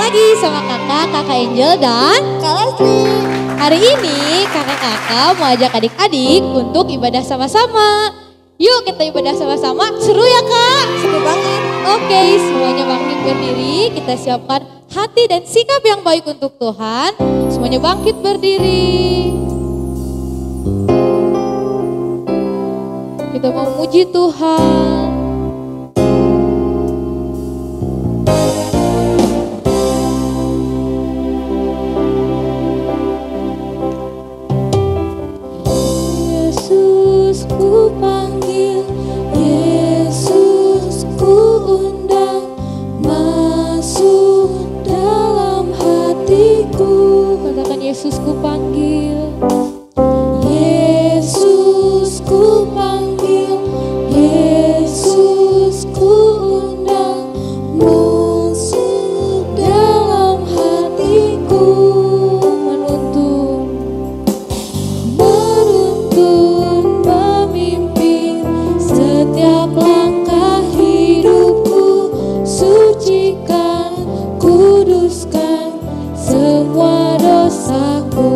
lagi sama kakak Angel dan Kak Leslie. hari ini kakak-kakak mau ajak adik-adik untuk ibadah sama-sama. Yuk kita ibadah sama-sama, seru ya kak? Seru banget. Oke, semuanya bangkit berdiri, kita siapkan hati dan sikap yang baik untuk Tuhan. Semuanya bangkit berdiri. Kita mau memuji Tuhan. Yesus ku panggil, Yesus ku undang, masuk dalam hatiku. Katakan Yesus ku panggil, Yesus ku panggil, Yesus ku undang, masuk dalam hatiku. Menuntun, memimpin setiap langkah hidupku, sucikan, kuduskan semua dosaku.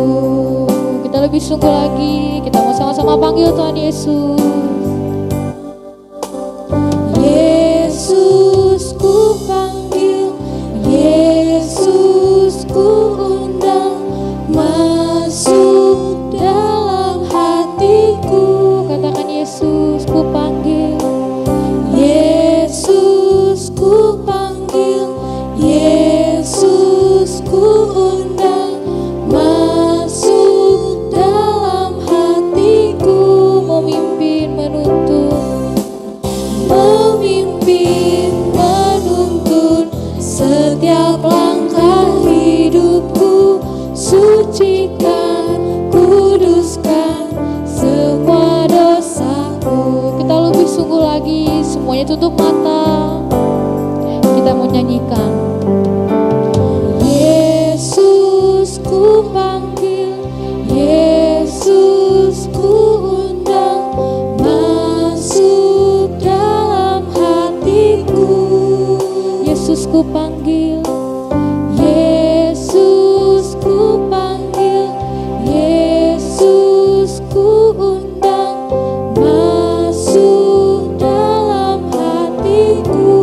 Kita lebih sungguh lagi, kita mau sama-sama panggil Tuhan Yesus. Yesus ku panggil, Yesus ku undang, masuk dalam hatiku. Katakan Yesus ku panggil, Yesus ku panggil, Yesus ku undang, masuk dalam hatiku. Memimpin, menuntun, memimpin, menuntun setiap langkah hidupku, sucikan, kuduskan semua dosaku. Kita lebih sungguh lagi, semuanya tutup mata. Kita mau nyanyikan. Yesus ku panggil, Yesus ku undang, masuk dalam hatiku. Yesus ku panggil, Yesus ku panggil, Yesus ku undang, masuk dalam hatiku.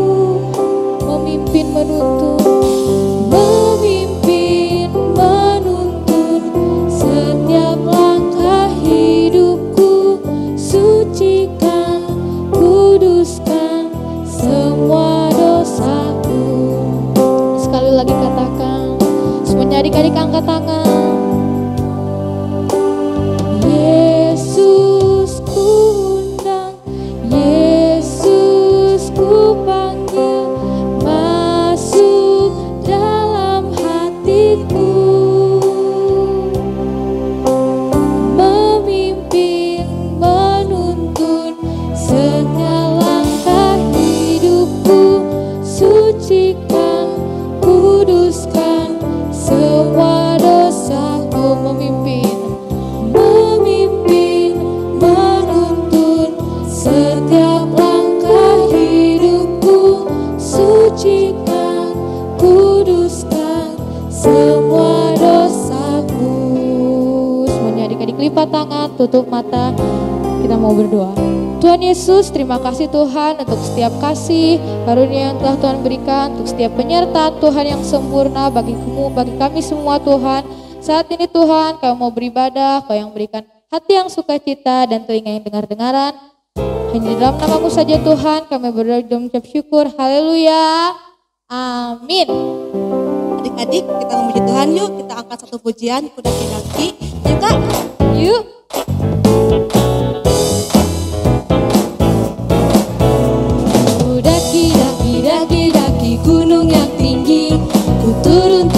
Memimpin, menuntun, memimpin, menuntun setiap langkah hidupku, sucikan, kuduskan semua dosaku. Sekali lagi katakan, semuanya adik-adik angkat tangan. Yesus ku undang, Yesus ku panggil, masuk dalam hatiku. Memimpin, menuntun setiap langkah hidupku, sucikan, kuduskan semua dosaku. Memimpin, memimpin, menuntun setiap langkah hidupku, sucikan, kuduskan semua dosaku. Semuanya adik-adik lipat tangan, tutup mata, kita mau berdoa. Tuhan Yesus, terima kasih Tuhan untuk setiap kasih karunia yang telah Tuhan berikan, untuk setiap penyertaan Tuhan yang sempurna bagi kami semua Tuhan. Saat ini Tuhan, kami mau beribadah, Kau yang berikan hati yang sukacita dan telinga yang dengar-dengaran. Hanya dalam nama-Mu saja Tuhan, kami berdoa dan mengucap syukur. Haleluya. Amin. Adik-adik, kita memuji Tuhan yuk. Kita angkat satu pujian, kuda kaki. Yuk Kak. Yuk. Daki gunung yang tinggi, ku turun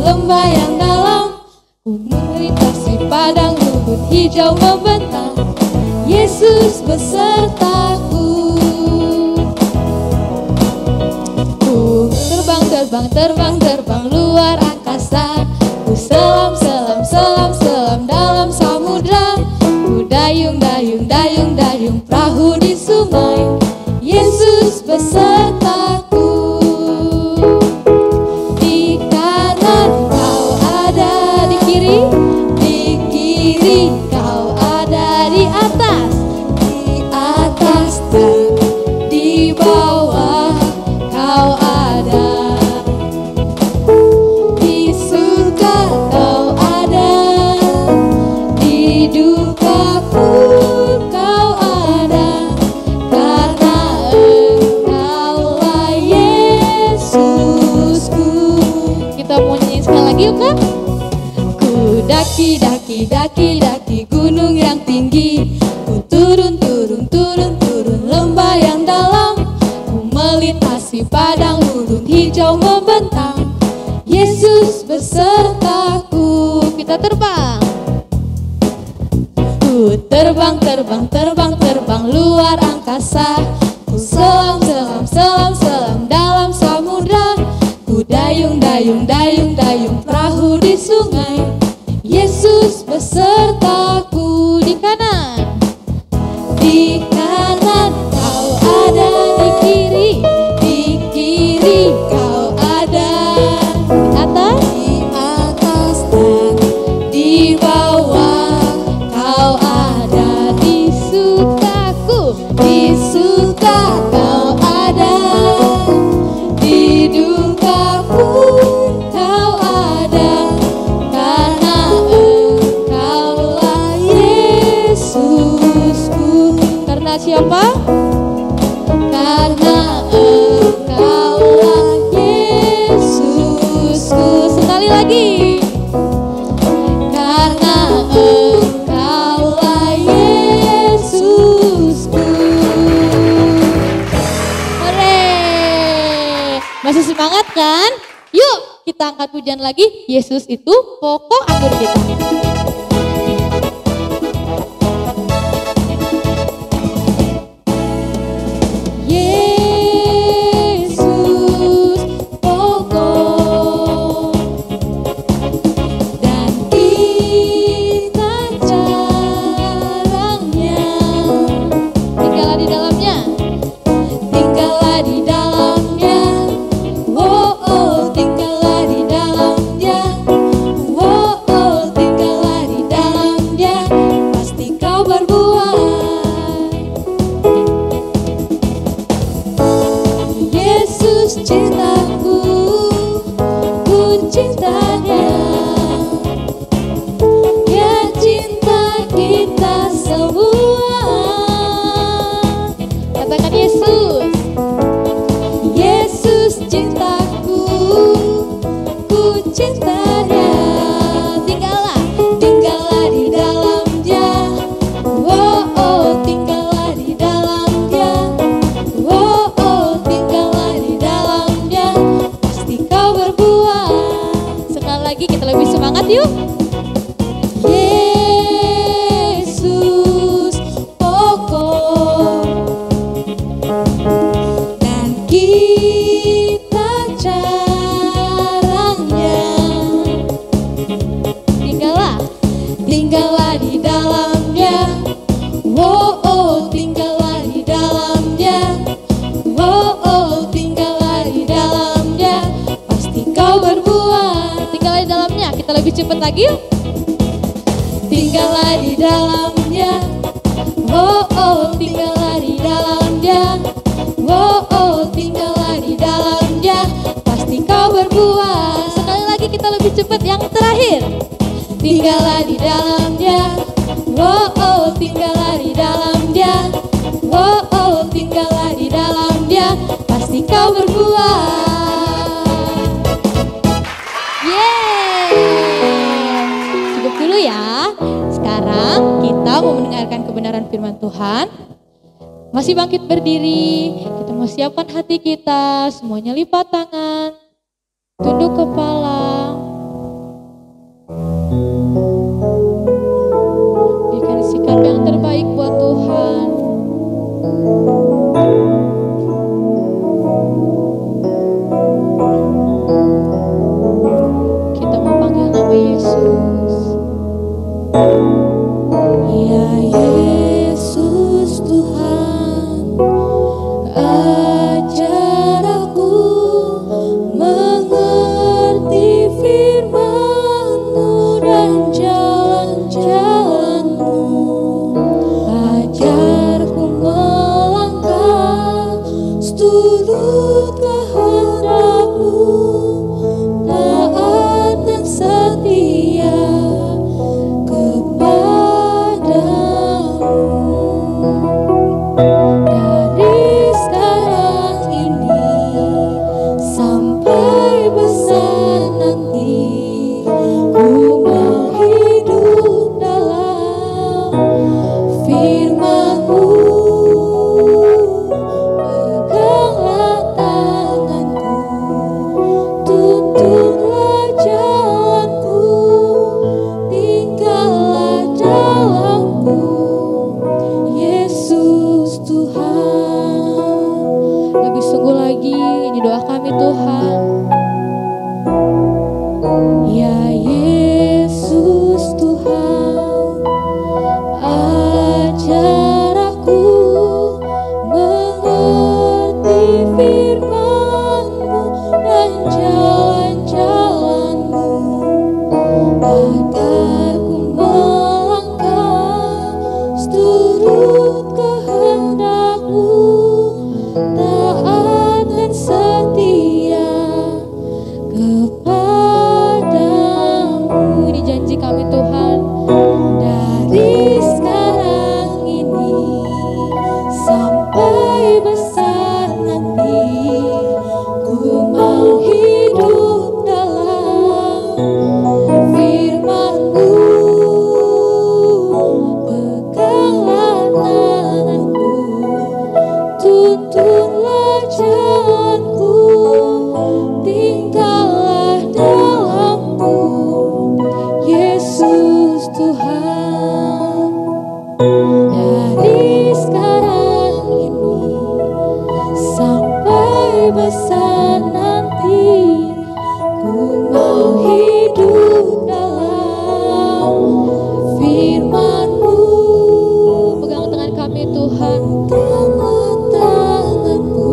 lembah yang dalam, ku melintasi padang rumput hijau membentang, Yesus besertaku. Ku terbang luar angkasa, ku selam dalam samudra, ku dayung perahu di sungai, Yesus besertaku. terbang luar angkasa. Ku selam dalam samudra. Ku dayung perahu di sungai. Yesus besertaku di kanan. Di kanan kau ada, di kiri kau ada. Di atas dan di bawah kau ada. Di suka kau ada. Di duka pun kau ada. Karena Engkaulah Yesusku. Karena siapa? Karena Engkaulah Yesusku. Sekali lagi. Karena Engkaulah Yesusku. Hore. Masih semangat kan? Yuk kita angkat pujian lagi. Yesus itu pokok anggur kita. Yesus pokok dan kita carangnya. Tinggallah di dalamnya. Tinggallah di dalamnya. Oh, oh, tinggallah di dalamnya. Oh, oh, tinggallah di dalamnya. Pasti kau berbuah. Yesus cintaku, ku cintanya. Dia cinta kita semua. Katakan Yesus. Yesus cintaku, ku cintanya. Tinggallah di dalamnya. Oh, oh, tinggallah di dalamnya. Oh, oh, tinggallah di dalamnya. Pasti kau berbuah. Sekali lagi kita lebih semangat yuk. Yesus pokok dan kita carangnya. Tinggallah di dalamnya. Oh, oh, tinggallah di dalamnya. Oh, oh, tinggallah di dalamnya. Pasti kau berbuah. Tinggallah di dalamnya. Kita lebih cepat lagi yuk. Tinggallah di dalamnya. Oh, oh, tinggallah di dalamnya. Oh, oh, tinggallah di dalamnya. Pasti kau berbuah. Sekali lagi kita lebih cepat. Yang terakhir. Tinggallah di dalamnya. Oh, oh, tinggallah di dalamnya. Oh, oh, tinggallah di dalamnya. Pasti kau berbuah. Cukup dulu ya. Sekarang kita mau mendengarkan kebenaran firman Tuhan. Masih bangkit berdiri. Kita mau siapkan hati kita. Semuanya lipat tangan. Tunduk kepala. Berikan sikap yang terbaik buat Tuhan. Kita mau panggil nama Yesus. Ya Yesus Tuhan, ajar aku mengerti tanganku,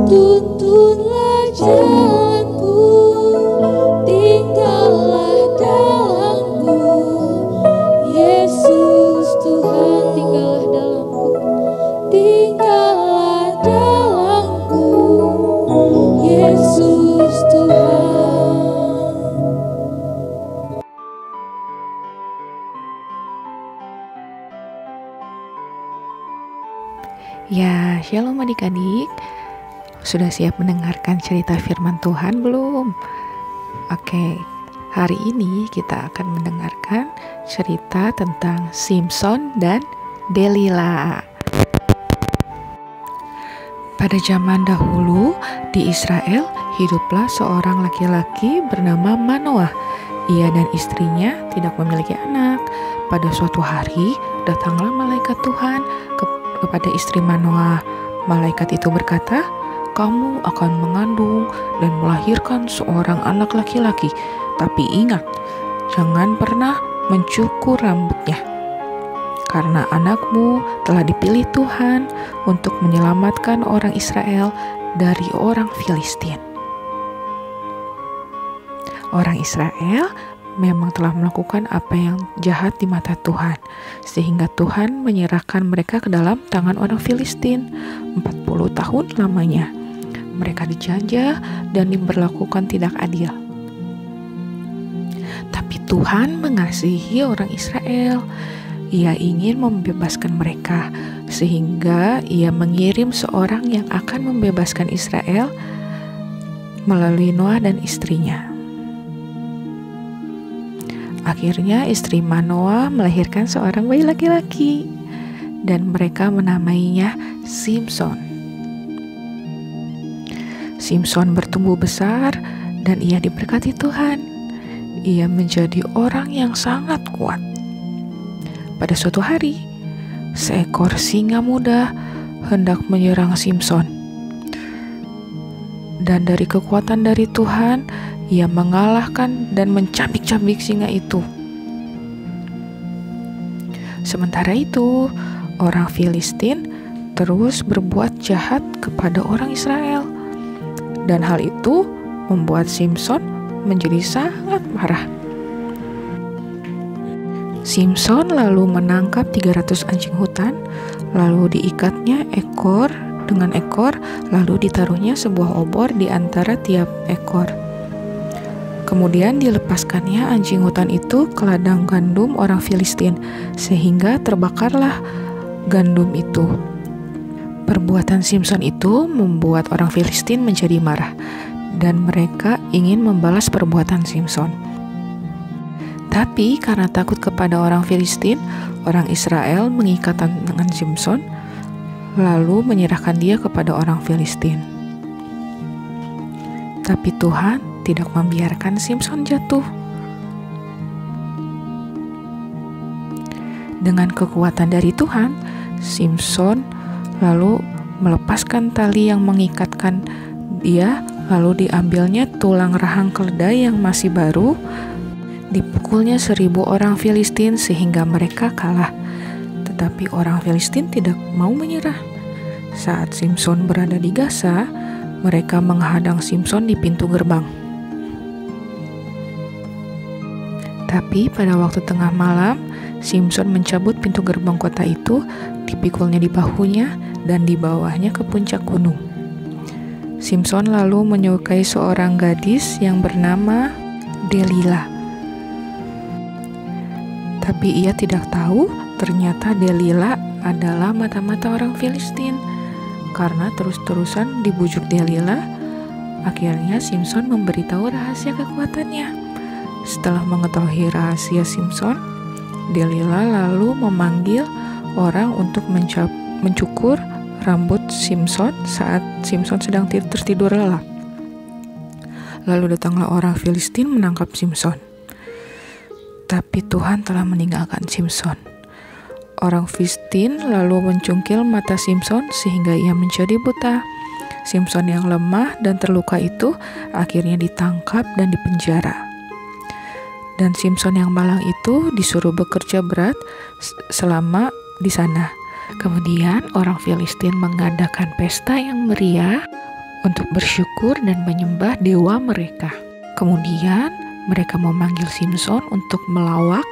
tuntunlah jalanku, tinggallah dalamku, Yesus Tuhan, tinggallah dalamku, tinggallah dalamku, Yesus Tuhan. Ya, shalom adik-adik. Sudah siap mendengarkan cerita firman Tuhan belum? Oke, hari ini kita akan mendengarkan cerita tentang Simson dan Delila. Pada zaman dahulu di Israel hiduplah seorang laki-laki bernama Manoah. Ia dan istrinya tidak memiliki anak. Pada suatu hari datanglah malaikat Tuhan kepada istri Manoah. Malaikat itu berkata, "Kamu akan mengandung dan melahirkan seorang anak laki-laki. Tapi ingat, jangan pernah mencukur rambutnya. Karena anakmu telah dipilih Tuhan untuk menyelamatkan orang Israel dari orang Filistin." Orang Israel memang telah melakukan apa yang jahat di mata Tuhan, sehingga Tuhan menyerahkan mereka ke dalam tangan orang Filistin 40 tahun lamanya. Mereka dijajah dan diberlakukan tidak adil. Tapi Tuhan mengasihi orang Israel. Ia ingin membebaskan mereka, sehingga Ia mengirim seorang yang akan membebaskan Israel melalui Noah dan istrinya. Akhirnya istri Manoah melahirkan seorang bayi laki-laki dan mereka menamainya Simson. Simson bertumbuh besar dan ia diberkati Tuhan. Ia menjadi orang yang sangat kuat. Pada suatu hari, seekor singa muda hendak menyerang Simson. Dan dari kekuatan dari Tuhan, ia mengalahkan dan mencabik-cabik singa itu. Sementara itu, orang Filistin terus berbuat jahat kepada orang Israel. Dan hal itu membuat Simson menjadi sangat marah. Simson lalu menangkap 300 anjing hutan, lalu diikatnya ekor dengan ekor, lalu ditaruhnya sebuah obor di antara tiap ekor. Kemudian dilepaskannya anjing hutan itu ke ladang gandum orang Filistin, sehingga terbakarlah gandum itu. Perbuatan Simson itu membuat orang Filistin menjadi marah, dan mereka ingin membalas perbuatan Simson. Tapi karena takut kepada orang Filistin, orang Israel mengikat tangan Simson, lalu menyerahkan dia kepada orang Filistin. Tapi Tuhan tidak membiarkan Simson jatuh. Dengan kekuatan dari Tuhan, Simson lalu melepaskan tali yang mengikatkan dia, lalu diambilnya tulang rahang keledai yang masih baru, dipukulnya 1000 orang Filistin sehingga mereka kalah. Tetapi orang Filistin tidak mau menyerah. Saat Simson berada di Gaza, mereka menghadang Simson di pintu gerbang. Tapi pada waktu tengah malam, Simson mencabut pintu gerbang kota itu, dipikulnya di bahunya, dan dibawanya ke puncak gunung. Simson lalu menyukai seorang gadis yang bernama Delila. Tapi ia tidak tahu ternyata Delila adalah mata-mata orang Filistin. Karena terus-terusan dibujuk Delila, akhirnya Simson memberitahu rahasia kekuatannya. Setelah mengetahui rahasia Simson, Delila lalu memanggil orang untuk mencukur rambut Simson saat Simson sedang tertidur lelap. Lalu datanglah orang Filistin menangkap Simson. Tapi Tuhan telah meninggalkan Simson. Orang Filistin lalu mencungkil mata Simson sehingga ia menjadi buta. Simson yang lemah dan terluka itu akhirnya ditangkap dan dipenjara. Dan Simson yang malang itu disuruh bekerja berat selama di sana. Kemudian orang Filistin mengadakan pesta yang meriah untuk bersyukur dan menyembah dewa mereka. Kemudian mereka memanggil Simson untuk melawak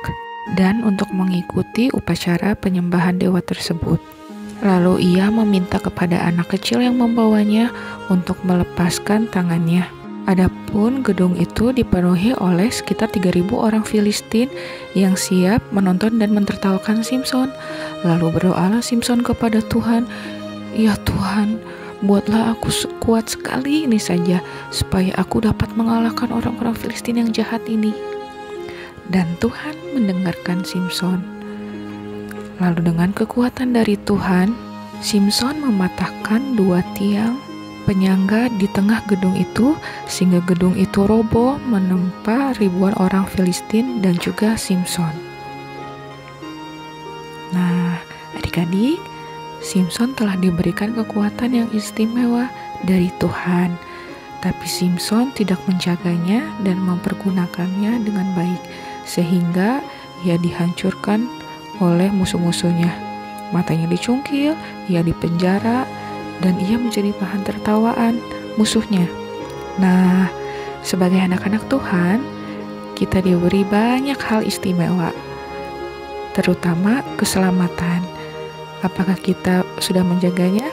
dan untuk mengikuti upacara penyembahan dewa tersebut. Lalu ia meminta kepada anak kecil yang membawanya untuk melepaskan tangannya. Adapun gedung itu dipenuhi oleh sekitar 3.000 orang Filistin yang siap menonton dan mentertawakan Simson. Lalu berdoalah Simson kepada Tuhan, "Ya Tuhan, buatlah aku kuat sekali ini saja, supaya aku dapat mengalahkan orang-orang Filistin yang jahat ini." Dan Tuhan mendengarkan Simson. Lalu dengan kekuatan dari Tuhan, Simson mematahkan 2 tiang penyangga di tengah gedung itu, sehingga gedung itu roboh menempa ribuan orang Filistin dan juga Simson. Nah, adik-adik, Simson telah diberikan kekuatan yang istimewa dari Tuhan, tapi Simson tidak menjaganya dan mempergunakannya dengan baik, sehingga ia dihancurkan oleh musuh-musuhnya. Matanya dicungkil, ia dipenjara, dan ia menjadi bahan tertawaan musuhnya. Nah, sebagai anak-anak Tuhan, kita diberi banyak hal istimewa, terutama keselamatan. Apakah kita sudah menjaganya?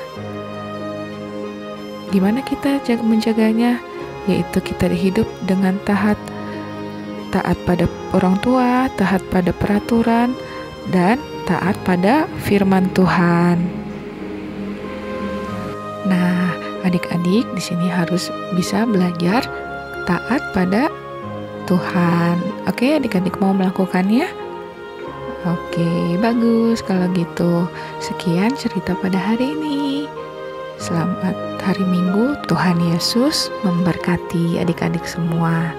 Gimana kita menjaganya? Yaitu kita hidup dengan taat pada orang tua, taat pada peraturan, dan taat pada firman Tuhan. Nah, adik-adik di sini harus bisa belajar taat pada Tuhan. Oke, adik-adik mau melakukannya? Oke, bagus kalau gitu. Sekian cerita pada hari ini. Selamat hari Minggu. Tuhan Yesus memberkati adik-adik semua.